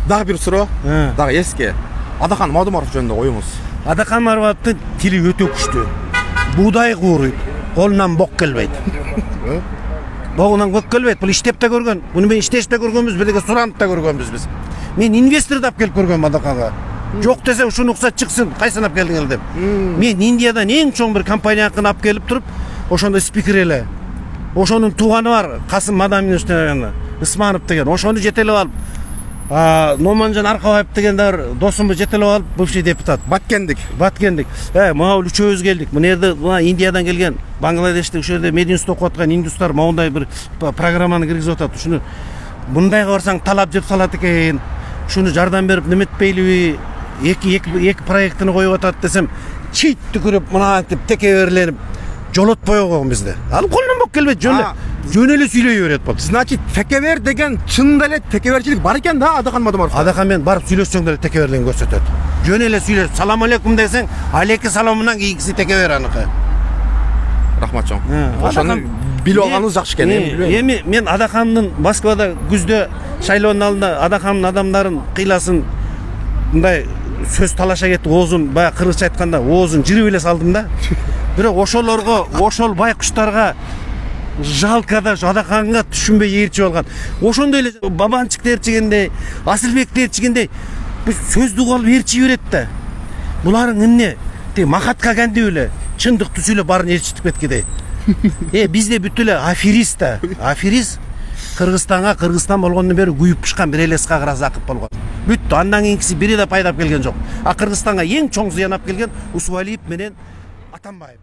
Дагы бир суроо. Дагы эске. Адахан Мадумаров жөнүндө оюңуз. Адахан Мадумаровдун тили өтө күчтүү. Буудай кууруйт, колунан бок келбейт. Богунан бок келбейт. Бул иштеп да көргөн. Буну мен иштеште көргөнбүз, бирге суранып да көргөнбүз биз. Мен инвесторду алып келип көргөм Адаханга. Жок десе ушуну уксат чыксын, кайсын алып келдиңер деп. Мен Индиядан эң чоң бир компанияныкын алып келип туруп, ошондо спикер эле. Ошонун тууганы бар, Касым Мадаминович деген, Исманов деген. Ошону жетелеп алып, Номанжан Аркабаев дегендер досумду жетелеп алып, бывший депутат. Баткендик. Мага үчөөбүз келдик. Мына жерде Индиядан келген, Бангладештик ошол жерде мединститут окуп аткан индустар моундай бир программаны киргизип атат. Ушуну мындайга барсаң талап жеп салат экен. Ушуну жардам берип неметпейлиби? Эки проектini коюп атат десем, чийт түкүрүп мынантип текеберленип жолотпой койгон бизди. Алып колунан бок келбейт, жөн эле сүйлөй берет болду. Значит, текебер деген чынында эле текеберчилик бар экен да Адахан Мадумаров. Адахан менен барып сүйлөшсөң деле текеберлигин көрсөтөт. Жөн эле сүйлөп, салам алейкум десең, алейкум саламынан кийинкиси текебер аныкы. Рахмат чоң. Ошону билип алганыңыз жакшы экен, эми мен Адахандын Москвада күздө шайлоонун алдында Адахандын адамдарын кыйласын мындай сөз талаша кетти, оозун баягы кыргызча айтканда оозун жырып эле салдым да. Бирок ошолорго, ошол байкуштарга жалко да Адаханга түшүнбөй ээрчип алган. Ошондой эле Бабанчик дээрчигендей, Асылбек дээрчигендей сөздү алып ээрчи берет да. Буларың эмне? Махатка Ганди эле чындыкты сүйлөп барын ээрчитип кеткидей. Бизде бүт эле аферист да. Аферист Кыргызстан болгондон бери күйүп пышкан бир эле Исхак Разаков болгон. Бүттү, андан кийинкиси бири да пайдап келген жок. Кыргызстанга эң чоң зыян алып келген Усвалиев менен Атамбаев.